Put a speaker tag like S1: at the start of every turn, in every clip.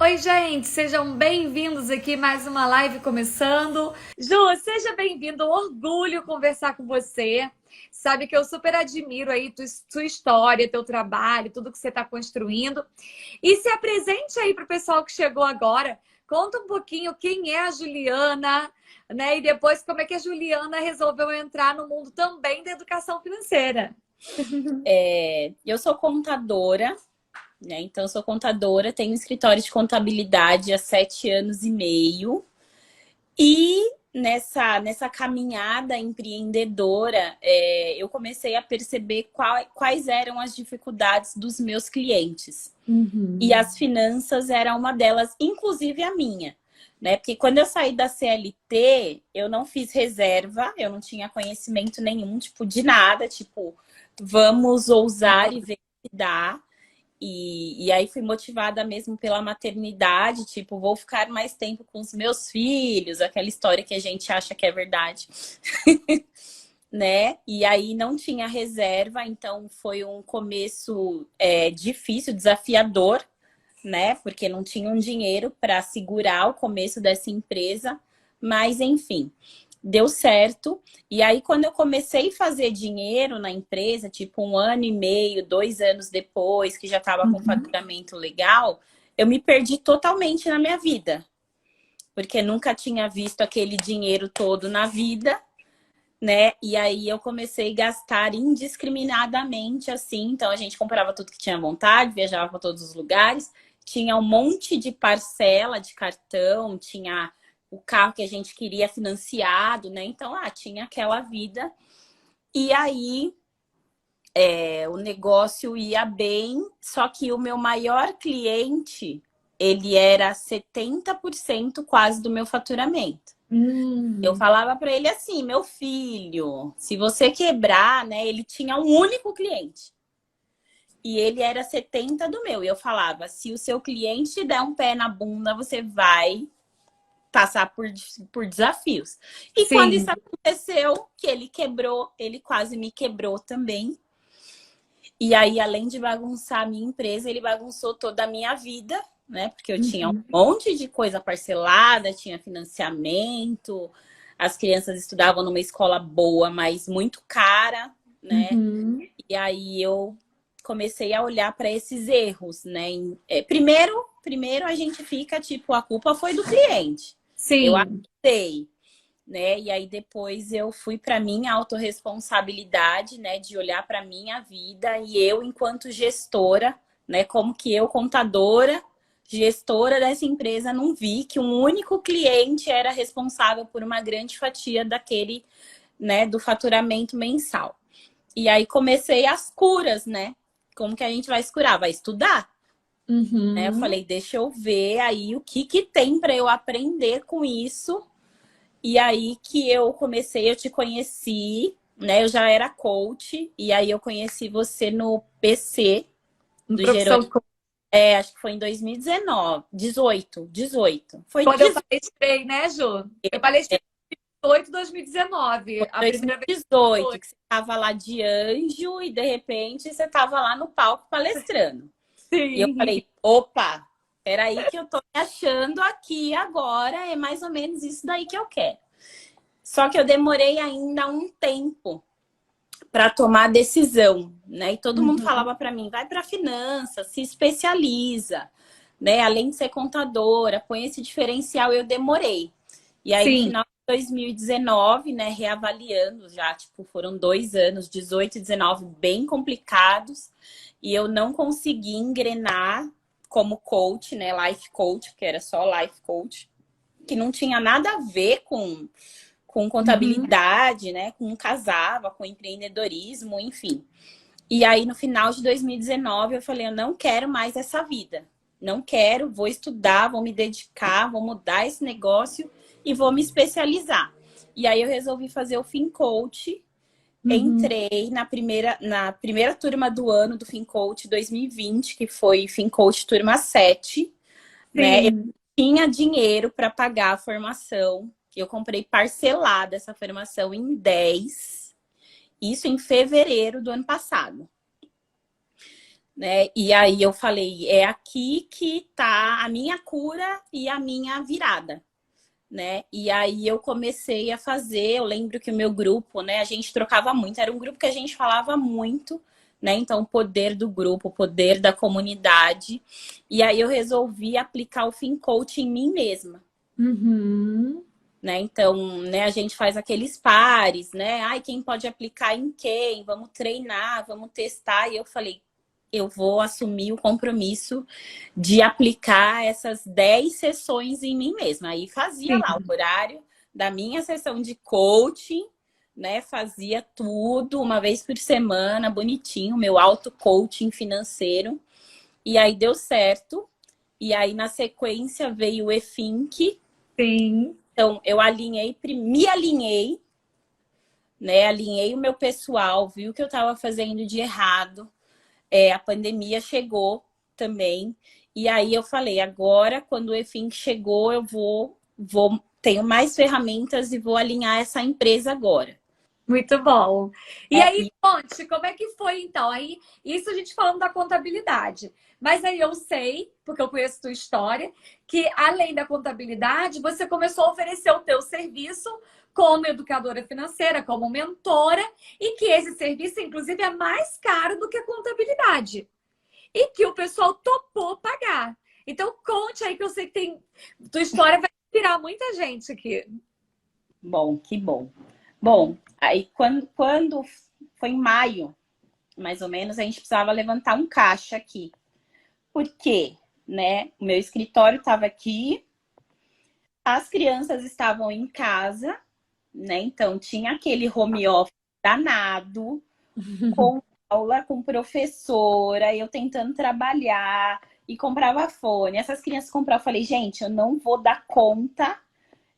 S1: Oi, gente, sejam bem-vindos aqui, mais uma live começando. Ju, seja bem-vindo, um orgulho conversar com você. Sabe que eu super admiro aí sua história, teu trabalho, tudo que você está construindo. E se apresente aí para o pessoal que chegou agora. Conta um pouquinho quem é a Juliana, né? E depois como é que a Juliana resolveu entrar no mundo também da educação financeira.
S2: Eu sou contadora, né? Então, eu sou contadora, tenho um escritório de contabilidade há 7 anos e meio. E nessa caminhada empreendedora, eu comecei a perceber quais eram as dificuldades dos meus clientes. E
S1: Uhum.
S2: as finanças era uma delas, inclusive a minha. Né? Porque quando eu saí da CLT, eu não fiz reserva, eu não tinha conhecimento nenhum, tipo, de nada, tipo, vamos ousar e ver o que dá. E aí fui motivada mesmo pela maternidade, tipo, vou ficar mais tempo com os meus filhos, aquela história que a gente acha que é verdade, né? E aí não tinha reserva, então foi um começo difícil, desafiador, né? Porque não tinha um dinheiro para segurar o começo dessa empresa, mas enfim, deu certo. E aí, quando eu comecei a fazer dinheiro na empresa, tipo 1 ano e meio, 2 anos depois, que já estava com
S1: Uhum.
S2: faturamento legal, eu me perdi totalmente na minha vida. Porque nunca tinha visto aquele dinheiro todo na vida, né? E aí eu comecei a gastar indiscriminadamente, assim. Então a gente comprava tudo que tinha vontade, viajava para todos os lugares, tinha um monte de parcela de cartão, tinha o carro que a gente queria financiado, né? Então, tinha aquela vida. E aí o negócio ia bem, só que o meu maior cliente, ele era 70% quase do meu faturamento. Eu
S1: Hum.
S2: falava para ele assim, meu filho, se você quebrar, né? Ele tinha um único cliente. E ele era 70 do meu. E eu falava, se o seu cliente te der um pé na bunda, você vai passar por desafios. E quando isso
S1: Sim.
S2: aconteceu, que ele quebrou, ele quase me quebrou também. E aí, além de bagunçar a minha empresa, ele bagunçou toda a minha vida, né? Porque eu tinha um
S1: Uhum.
S2: monte de coisa parcelada, tinha financiamento, as crianças estudavam numa escola boa, mas muito cara, né?
S1: Uhum.
S2: E aí eu comecei a olhar para esses erros, né? Primeiro a gente fica tipo, a culpa foi do cliente. Eu
S1: Sim.
S2: aceitei, né? E aí depois eu fui para minha autorresponsabilidade, né, de olhar para minha vida e eu enquanto gestora, né, como que eu contadora, gestora dessa empresa não vi que um único cliente era responsável por uma grande fatia daquele, né, do faturamento mensal. E aí comecei as curas, né? Como que a gente vai se curar? Vai estudar, né? Eu
S1: Uhum.
S2: falei, deixa eu ver aí o que que tem para eu aprender com isso. E aí que eu comecei, eu te conheci, né? Eu já era coach, e aí eu conheci você no PC
S1: Uma
S2: do
S1: profissão
S2: Gerônimo. Acho que foi em 2019, 18. Foi
S1: quando eu
S2: 18,
S1: palestrei, né, Ju? Eu palestrei em 2018, 2019. A primeira vez foi.
S2: 2018 que você estava lá de anjo e de repente você estava lá no palco palestrando. E eu
S1: Sim.
S2: falei, opa, peraí que eu tô me achando aqui agora, é mais ou menos isso daí que eu quero. Só que eu demorei ainda um tempo para tomar a decisão, né? E todo mundo
S1: Uhum.
S2: falava para mim, vai para finanças, se especializa, né? Além de ser contadora, põe esse diferencial. Eu demorei. E aí no
S1: Sim.
S2: final de 2019, né, reavaliando já, tipo, foram 2 anos, 18 e 19, bem complicados, e eu não consegui engrenar como coach, né, life coach, que era só life coach, que não tinha nada a ver com
S1: Uhum.
S2: contabilidade, né? Com casava, com empreendedorismo, enfim. E aí, no final de 2019, eu falei, eu não quero mais essa vida. Não quero, vou estudar, vou me dedicar, vou mudar esse negócio e vou me especializar. E aí eu resolvi fazer o FinCoach.
S1: Uhum.
S2: Entrei na primeira turma do ano do FinCoach 2020, que foi FinCoach turma 7, né? Eu
S1: Sim.
S2: tinha dinheiro para pagar a formação. Eu comprei parcelada essa formação em 10. Isso em fevereiro do ano passado. né? E aí eu falei, é aqui que tá a minha cura e a minha virada, né? E aí eu comecei a fazer, eu lembro que o meu grupo, né, a gente trocava muito, era um grupo que a gente falava muito, né? Então, o poder do grupo, o poder da comunidade. E aí eu resolvi aplicar o Fin Coach em mim mesma.
S1: Uhum.
S2: Né? Então, né, a gente faz aqueles pares, né? Ai, quem pode aplicar em quem? Vamos treinar, vamos testar. E eu falei, eu vou assumir o compromisso de aplicar essas 10 sessões em mim mesma. Aí fazia
S1: Sim.
S2: lá o horário da minha sessão de coaching, né? Fazia tudo uma vez por semana, bonitinho, meu auto-coaching financeiro. E aí deu certo. E aí, na sequência, veio o EFINC.
S1: Sim.
S2: Então, eu me alinhei, né? Alinhei o meu pessoal, vi o que eu estava fazendo de errado. A pandemia chegou também. E aí eu falei, agora, quando o EFIN chegou, eu tenho mais ferramentas e vou alinhar essa empresa agora.
S1: Muito bom. E
S2: É,
S1: aí, conte, como é que foi então? Aí, isso a gente falando da contabilidade. Mas aí eu sei, porque eu conheço tua história, que além da contabilidade, você começou a oferecer o teu serviço como educadora financeira, como mentora, e que esse serviço, inclusive, é mais caro do que a contabilidade. E que o pessoal topou pagar. Então, conte aí, que eu sei que tua história vai inspirar muita gente aqui.
S2: bom, que bom. Bom, aí quando foi em maio, mais ou menos, a gente precisava levantar um caixa aqui. Por quê? Né? O meu escritório estava aqui, as crianças estavam em casa, né? Então tinha aquele home office danado, com aula com professora, eu tentando trabalhar e comprava fone. Essas crianças compravam, eu falei, gente, eu não vou dar conta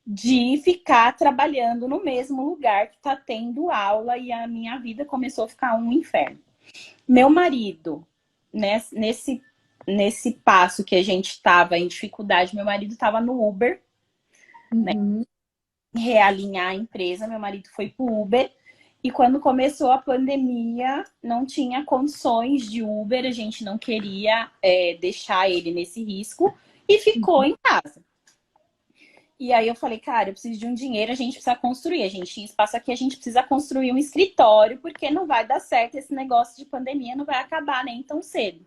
S2: de ficar trabalhando no mesmo lugar que tá tendo aula, e a minha vida começou a ficar um inferno. Meu marido, né, nesse passo que a gente estava em dificuldade, meu marido estava no Uber, né,
S1: Uhum.
S2: realinhar a empresa, meu marido foi pro Uber, e quando começou a pandemia, não tinha condições de Uber, a gente não queria deixar ele nesse risco, e ficou em casa. E aí eu falei, cara, eu preciso de um dinheiro, a gente precisa construir. A gente tinha espaço aqui, a gente precisa construir um escritório, porque não vai dar certo esse negócio de pandemia, não vai acabar nem tão cedo.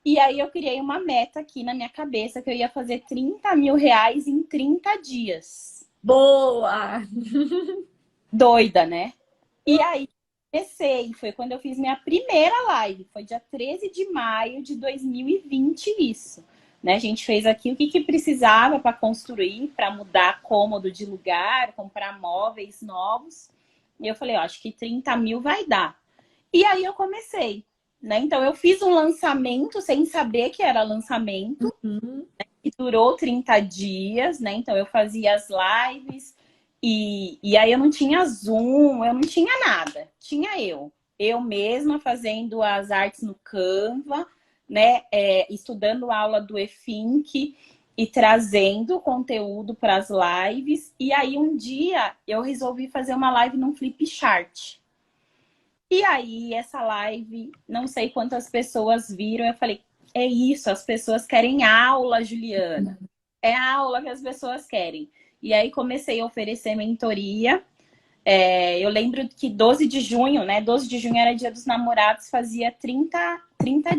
S2: E aí eu criei uma meta aqui na minha cabeça, que eu ia fazer 30 mil reais em 30 dias.
S1: Boa!
S2: Doida, né? E aí comecei, foi quando eu fiz minha primeira live, foi dia 13 de maio de 2020 isso. Né? A gente fez aqui o que precisava para construir, para mudar cômodo de lugar, comprar móveis novos. E eu falei, ó, acho que 30 mil vai dar. E aí eu comecei, né? Então eu fiz um lançamento sem saber que era lançamento,
S1: Uhum.
S2: que durou 30 dias, né? Então eu fazia as lives e aí eu não tinha Zoom, eu não tinha nada. Tinha eu mesma fazendo as artes no Canva, né? Estudando aula do EFINC e trazendo conteúdo para as lives. E aí um dia eu resolvi fazer uma live no Flipchart. E aí essa live, não sei quantas pessoas viram, eu falei, é isso, as pessoas querem aula, Juliana. É a aula que as pessoas querem. E aí comecei a oferecer mentoria. Eu lembro que 12 de junho, né? 12 de junho era dia dos namorados, fazia 30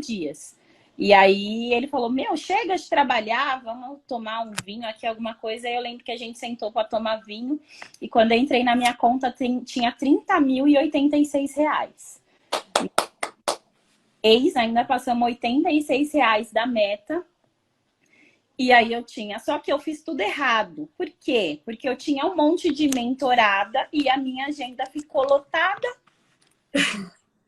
S2: dias. E aí ele falou, meu, chega de trabalhar, vamos tomar um vinho aqui, alguma coisa. Aí eu lembro que a gente sentou para tomar vinho. E quando eu entrei na minha conta, tinha 30.086 reais. Ainda passamos 86 reais da meta. E aí eu tinha, só que eu fiz tudo errado. Por quê? Porque eu tinha um monte de mentorada e a minha agenda ficou lotada.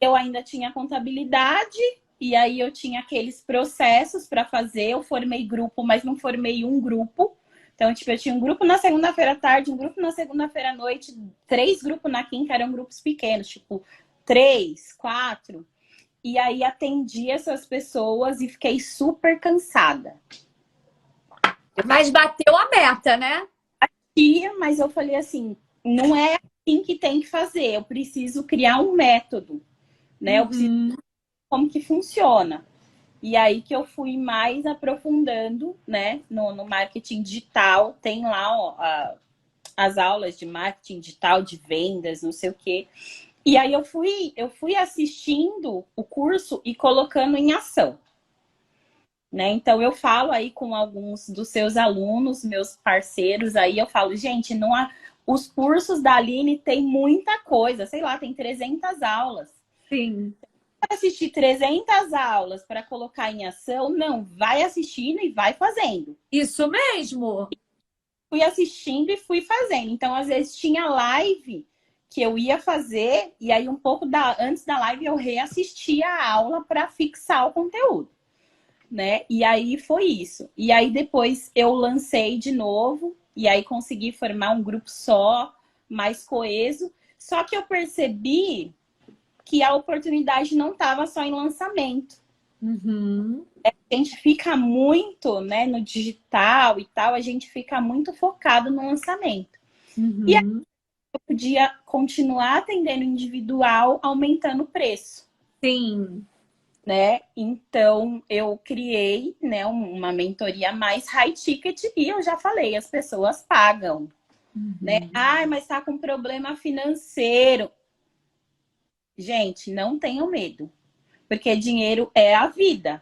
S2: Eu ainda tinha contabilidade e aí eu tinha aqueles processos para fazer. Eu formei grupo, mas não formei um grupo. Então, tipo, eu tinha um grupo na segunda-feira à tarde, um grupo na segunda-feira à noite, 3 grupos na quinta, eram grupos pequenos, tipo, 3, 4. E aí atendi essas pessoas e fiquei super cansada.
S1: Mas bateu a meta, né?
S2: Mas eu falei assim, não é assim que tem que fazer, eu preciso criar um método, né? Eu preciso
S1: Uhum.
S2: como que funciona. E aí que eu fui mais aprofundando, né, no marketing digital. Tem lá, ó, as aulas de marketing digital, de vendas, não sei o quê. E aí eu fui assistindo o curso e colocando em ação. Né? Então eu falo aí com alguns dos seus alunos, meus parceiros aí, eu falo, gente, não há... os cursos da Aline tem muita coisa, sei lá, tem 300 aulas.
S1: Sim.
S2: Para assistir 300 aulas para colocar em ação, não, vai assistindo e vai fazendo.
S1: Isso mesmo.
S2: Fui assistindo e fui fazendo. Então, às vezes tinha live que eu ia fazer e aí um pouco antes da live eu reassistia a aula para fixar o conteúdo. Né? E aí foi isso. E aí depois eu lancei de novo e aí consegui formar um grupo só, mais coeso. Só que eu percebi que a oportunidade não estava só em lançamento.
S1: Uhum.
S2: A gente fica muito, né, no digital e tal, a gente fica muito focado no lançamento.
S1: Uhum.
S2: E aí eu podia continuar atendendo individual, aumentando o preço.
S1: Sim.
S2: Né? Então eu criei, né, uma mentoria mais high ticket e eu já falei, as pessoas pagam, né? Ai, mas tá com problema financeiro. Gente, não tenham medo, porque dinheiro é a vida.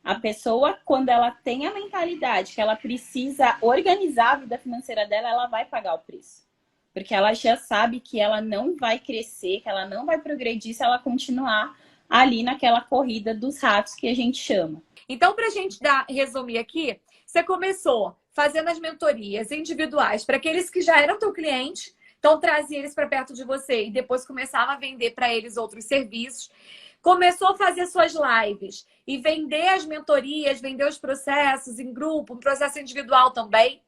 S2: A pessoa, quando ela tem a mentalidade que ela precisa organizar a vida financeira dela, ela vai pagar o preço. Porque ela já sabe que ela não vai crescer, que ela não vai progredir se ela continuar ali naquela corrida dos ratos que a gente chama.
S1: Então, para a gente resumir aqui, você começou fazendo as mentorias individuais para aqueles que já eram teu cliente, então trazia eles para perto de você e depois começava a vender para eles outros serviços. Começou a fazer suas lives e vender as mentorias, vender os processos em grupo, um processo individual também.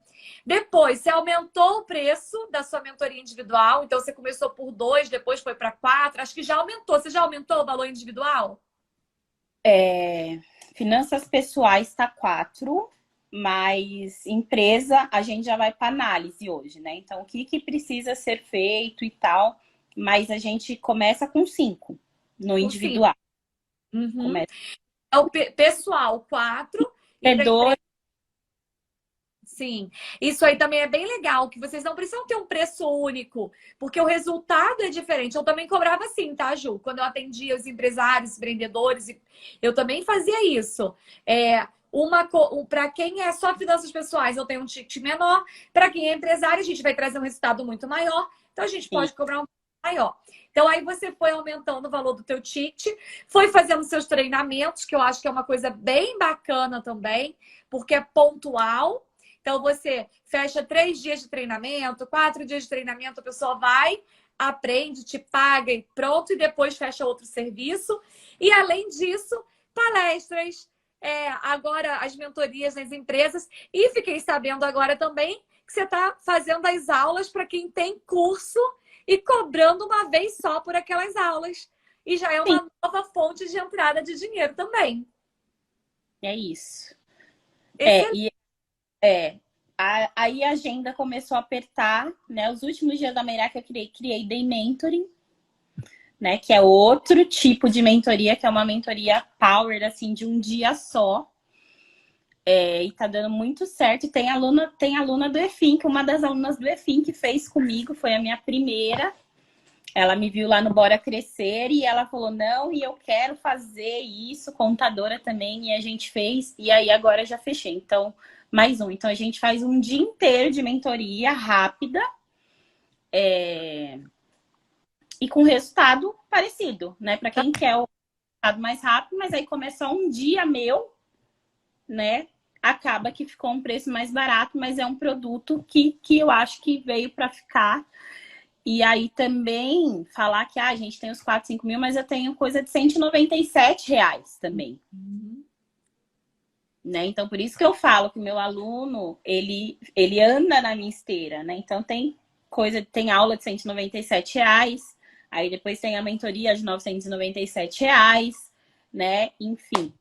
S1: Depois, você aumentou o preço da sua mentoria individual. Então, você começou por 2, depois foi para 4. Acho que já aumentou. Você já aumentou o valor individual?
S2: Finanças pessoais está 4, mas empresa a gente já vai para análise hoje, né? Então, o que precisa ser feito e tal. Mas a gente começa com 5 no individual.
S1: Uhum.
S2: Começa.
S1: É o pessoal 4 e para
S2: Empreendedor.
S1: Sim, isso aí também é bem legal, que vocês não precisam ter um preço único, porque o resultado é diferente. Eu também cobrava assim, tá, Ju? Quando eu atendia os empresários, empreendedores, eu também fazia isso. Para quem é só finanças pessoais, eu tenho um ticket menor. Para quem é empresário, a gente vai trazer um resultado muito maior. Então, a gente pode cobrar um maior. Então, aí você foi aumentando o valor do teu ticket, foi fazendo seus treinamentos, que eu acho que é uma coisa bem bacana também, porque é pontual. Então, você fecha 3 dias de treinamento, 4 dias de treinamento, a pessoa vai, aprende, te paga e pronto, e depois fecha outro serviço. E, além disso, palestras, agora as mentorias nas empresas. E fiquei sabendo agora também que você está fazendo as aulas para quem tem curso e cobrando uma vez só por aquelas aulas. E já é uma nova fonte de entrada de dinheiro também.
S2: É isso.
S1: Excelente.
S2: Aí a agenda começou a apertar, né? Os últimos dias da Meirá que eu criei Day Mentoring, né? Que é outro tipo de mentoria, que é uma mentoria power, assim, de um dia só. E tá dando muito certo. E tem aluna do EFIM, uma das alunas do EFIM que fez comigo, foi a minha primeira. Ela me viu lá no Bora Crescer e ela falou, não, e eu quero fazer isso, contadora também, e a gente fez, e aí agora já fechei. Então, mais um. Então, a gente faz um dia inteiro de mentoria rápida e com resultado parecido, né? Para quem quer o resultado mais rápido, mas aí começa um dia meu, né? Acaba que ficou um preço mais barato, mas é um produto que eu acho que veio para ficar. E aí também falar que a gente tem os 4, 5 mil, mas eu tenho coisa de R$197 também. Né? Então, por isso que eu falo que o meu aluno, ele anda na minha esteira, né? Então, tem aula de R$197, aí depois tem a mentoria de R$997, né? Enfim,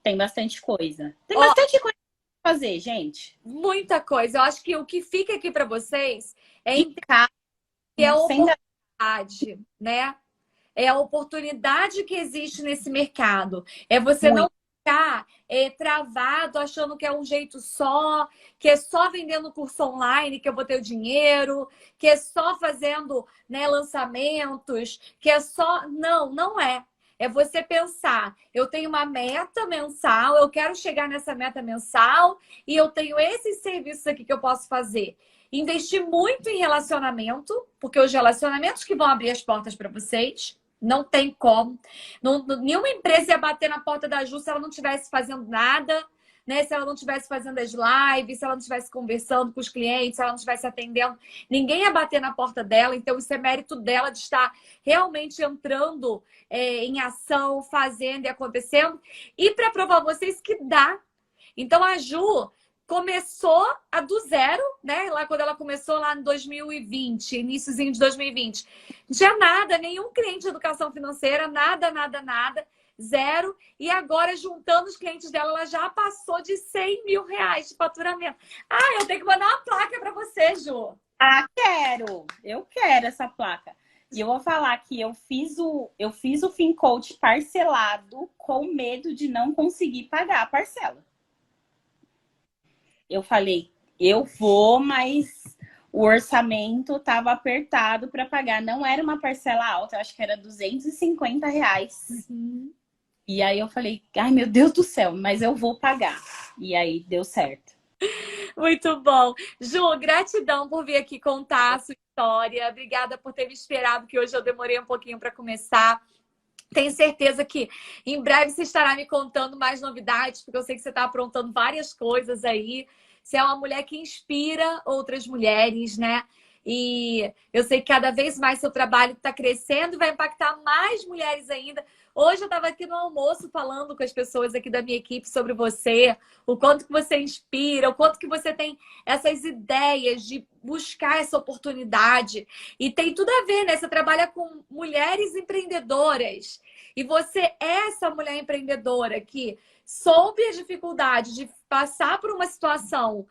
S2: tem bastante coisa. Tem bastante coisa pra fazer, gente.
S1: Muita coisa. Eu acho que o que fica aqui para vocês é
S2: E
S1: entender que é
S2: sem
S1: oportunidade, né? é a oportunidade que existe nesse mercado. É você não
S2: Muito.
S1: ficar travado, achando que é um jeito só, que é só vendendo curso online que eu vou ter o dinheiro, que é só fazendo, né, lançamentos, que é só... Não, não é. É você pensar, eu tenho uma meta mensal, eu quero chegar nessa meta mensal e eu tenho esses serviços aqui que eu posso fazer. Investir muito em relacionamento, porque os relacionamentos que vão abrir as portas para vocês, não tem como. Nenhuma empresa ia bater na porta da Ju se ela não estivesse fazendo nada, né? Se ela não estivesse fazendo as lives, se ela não estivesse conversando com os clientes, se ela não estivesse atendendo. Ninguém ia bater na porta dela, então isso é mérito dela de estar realmente entrando em ação, fazendo e acontecendo. E para provar a vocês que dá. Então a Ju começou do zero, né? Lá quando ela começou lá em 2020, iníciozinho de 2020. Não tinha nada, nenhum cliente de educação financeira, nada, nada, nada. Zero. E agora, juntando os clientes dela, ela já passou de 100 mil reais de faturamento. Ah, eu tenho que mandar uma placa para você, Ju.
S2: Ah, quero! Eu quero essa placa. E eu vou falar que eu fiz o FinCoach parcelado com medo de não conseguir pagar a parcela. Eu falei, eu vou, mas o orçamento estava apertado para pagar. Não era uma parcela alta, eu acho que era R$ 250. E aí eu falei, ai meu Deus do céu, mas eu vou pagar. E aí deu certo.
S1: Muito bom. Ju, gratidão por vir aqui contar a sua história. Obrigada por ter me esperado, que hoje eu demorei um pouquinho para começar. Tenho certeza que em breve você estará me contando mais novidades, porque eu sei que você está aprontando várias coisas aí. Você é uma mulher que inspira outras mulheres, né? E eu sei que cada vez mais seu trabalho está crescendo e vai impactar mais mulheres ainda. Hoje eu estava aqui no almoço falando com as pessoas aqui da minha equipe sobre você, o quanto que você inspira, o quanto que você tem essas ideias de buscar essa oportunidade. E tem tudo a ver, né? Você trabalha com mulheres empreendedoras. E você é essa mulher empreendedora que soube a dificuldade de passar por uma situação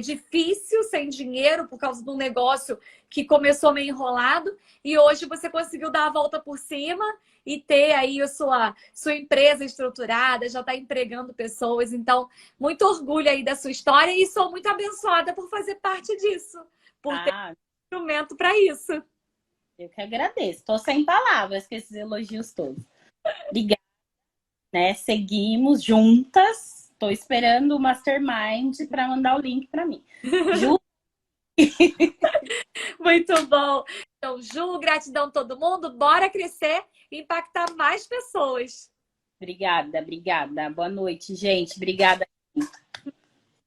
S1: difícil, sem dinheiro, por causa de um negócio que começou meio enrolado, e hoje você conseguiu dar a volta por cima e ter aí a sua empresa estruturada, já está empregando pessoas. Então, muito orgulho aí da sua história e sou muito abençoada por fazer parte disso, por ter um instrumento para isso.
S2: Eu que agradeço. Estou sem palavras com esses elogios todos. Obrigada. Né? Seguimos juntas. Estou esperando o Mastermind para mandar o link para mim. Ju...
S1: Muito bom. Então, Ju, gratidão a todo mundo. Bora crescer e impactar mais pessoas.
S2: Obrigada, obrigada. Boa noite, gente. Obrigada.